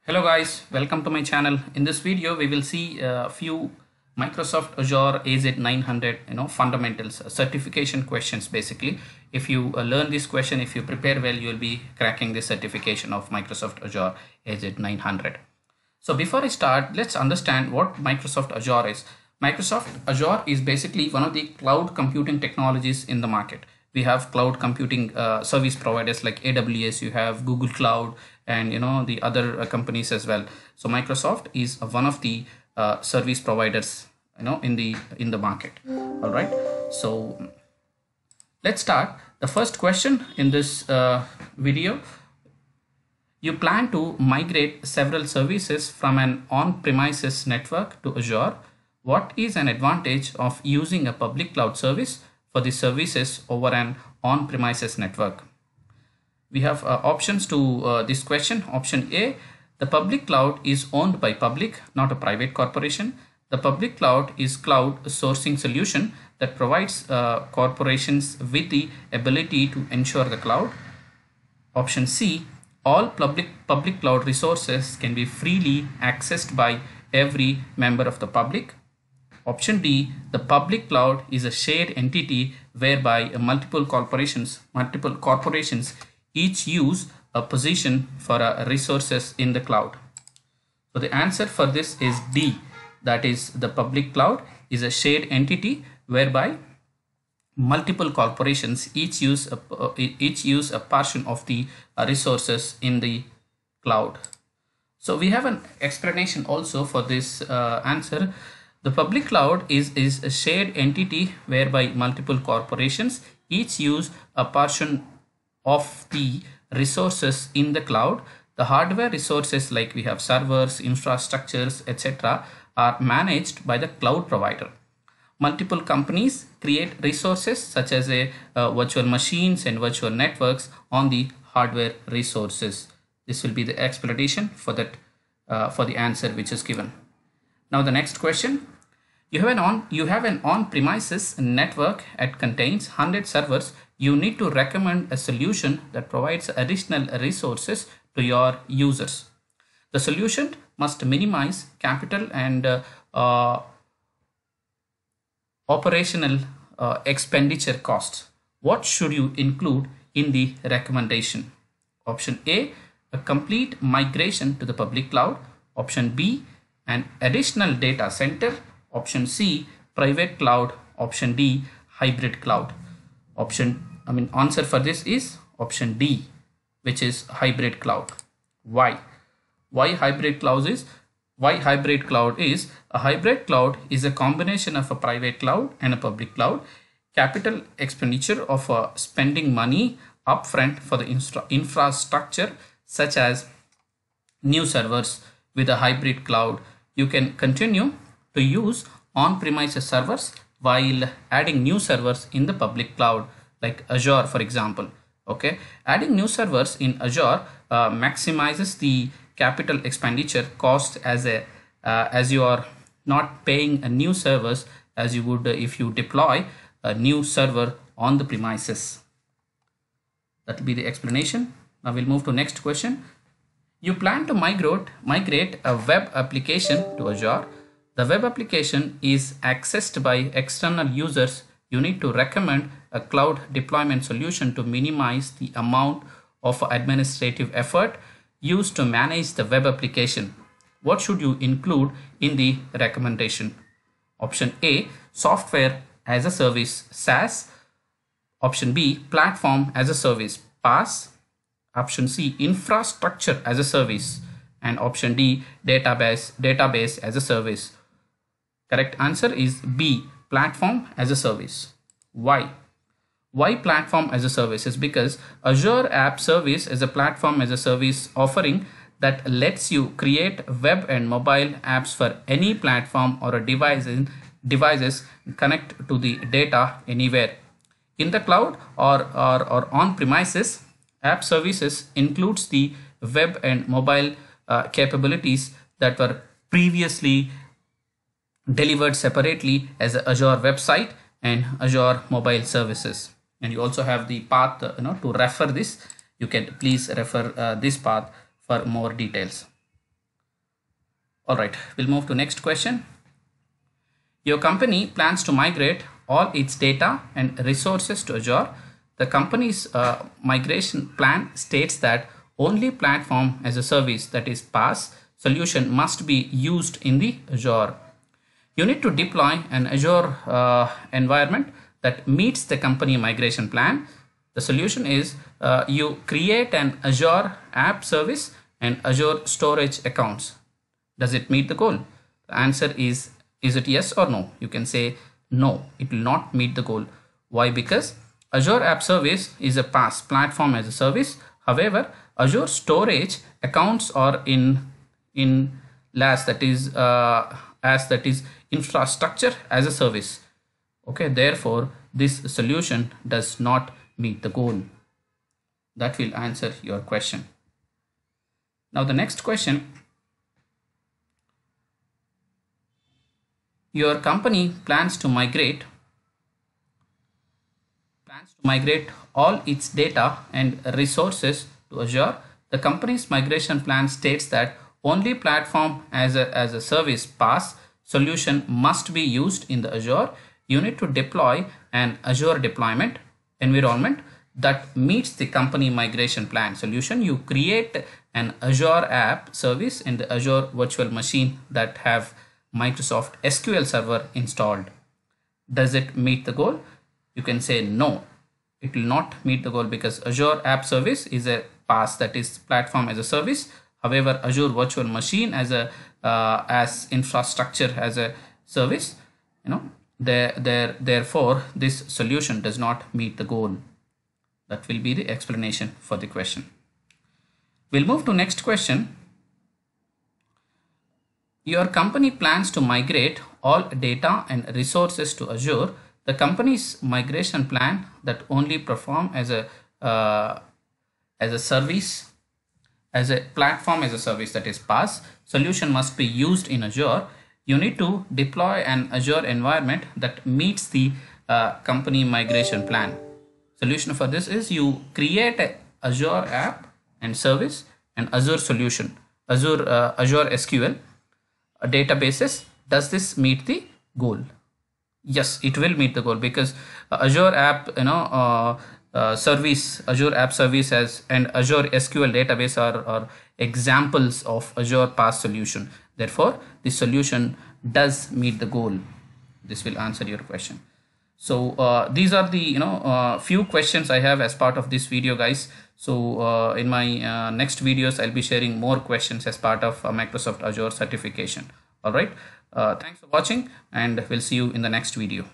Hello guys, welcome to my channel. In this video, we will see a few Microsoft Azure AZ900 fundamentals, certification questions basically. If you learn this question, if you prepare well, you will be cracking the certification of Microsoft Azure AZ900. So before I start, let's understand what Microsoft Azure is. Microsoft Azure is basically one of the cloud computing technologies in the market. We have cloud computing service providers like AWS, you have Google Cloud, and the other companies as well. So Microsoft is one of the service providers in the market. All right, so let's start. The first question in this video: you plan to migrate several services from an on-premises network to Azure. What is an advantage of using a public cloud service for the services over an on-premises network? We have options to this question. Option A: the public cloud is owned by public, not a private corporation. The public cloud is cloud sourcing solution that provides corporations with the ability to ensure the cloud. Option C: all public cloud resources can be freely accessed by every member of the public. Option D: the public cloud is a shared entity whereby multiple corporations each use a position for resources in the cloud. So the answer for this is D, that is the public cloud is a shared entity whereby multiple corporations each use a portion of the resources in the cloud. So we have an explanation also for this answer. The public cloud is a shared entity whereby multiple corporations each use a portion of the resources in the cloud. The hardware resources, like we have servers, infrastructures, etc., are managed by the cloud provider. Multiple companies create resources such as virtual machines and virtual networks on the hardware resources. This will be the explanation for that for the answer which is given. Now the next question: you have an on-premises network that contains 100 servers. You need to recommend a solution that provides additional resources to your users. The solution must minimize capital and operational expenditure costs. What should you include in the recommendation? Option A: a complete migration to the public cloud. Option B: an additional data center. Option C: private cloud. Option D: hybrid cloud. Answer for this is option D, which is hybrid cloud. Why? Why hybrid cloud is? A hybrid cloud is a combination of a private cloud and a public cloud. Capital expenditure of spending money upfront for the infrastructure, such as new servers. With a hybrid cloud, you can continue to use on-premises servers while adding new servers in the public cloud, like Azure, for example. Okay, adding new servers in Azure maximizes the capital expenditure cost as you are not paying a new servers as you would if you deploy a new server on the premises. That will be the explanation. Now we'll move to next question. You plan to migrate a web application to Azure. The web application is accessed by external users. You need to recommend a cloud deployment solution to minimize the amount of administrative effort used to manage the web application. What should you include in the recommendation? Option A: software as a service, SaaS. Option B: platform as a service, PaaS. Option C: infrastructure as a service. And option D: database as a service. Correct answer is B, platform as a service. Why? Why platform as a service? Is because Azure App Service is a platform as a service offering that lets you create web and mobile apps for any platform or a devices connect to the data anywhere. In the cloud or on premises, app services includes the web and mobile capabilities that were previously delivered separately as a Azure website and Azure mobile services. And you also have the path to refer this. You can please refer this path for more details. All right, we'll move to next question. Your company plans to migrate all its data and resources to Azure. The company's migration plan states that only platform as a service, that is PaaS solution, must be used in the Azure. You need to deploy an Azure environment that meets the company migration plan. The solution is you create an Azure app service and Azure storage accounts. Does it meet the goal? The answer is it yes or no? You can say no, it will not meet the goal. Why? Because Azure App Service is a PaaS, platform as a service. However, Azure storage accounts are in LaaS, that is infrastructure as a service. Okay, therefore this solution does not meet the goal. That will answer your question. Now the next question. Your company plans to migrate all its data and resources to Azure. The company's migration plan states that only platform as a service PaaS solution must be used in the Azure. You need to deploy an Azure deployment environment that meets the company migration plan solution. You create an Azure app service in the Azure virtual machine that have Microsoft SQL Server installed. Does it meet the goal? You can say no, it will not meet the goal, because Azure App Service is a PaaS, that is platform as a service. However, Azure Virtual Machine as infrastructure as a service, therefore this solution does not meet the goal. That will be the explanation for the question. We'll move to next question. Your company plans to migrate all data and resources to Azure. The company's migration plan that only perform as a service, as a platform as a service, that is PaaS solution, must be used in Azure. You need to deploy an Azure environment that meets the company migration plan. Solution for this is you create a Azure app and service and Azure solution, Azure SQL databases. Does this meet the goal? Yes, it will meet the goal, because Azure app service, Azure app service and Azure SQL database are examples of Azure PaaS solution. Therefore this solution does meet the goal. This will answer your question. So these are the few questions I have as part of this video, guys. So in my next videos I'll be sharing more questions as part of Microsoft Azure certification. All right, thanks for watching, and we'll see you in the next video.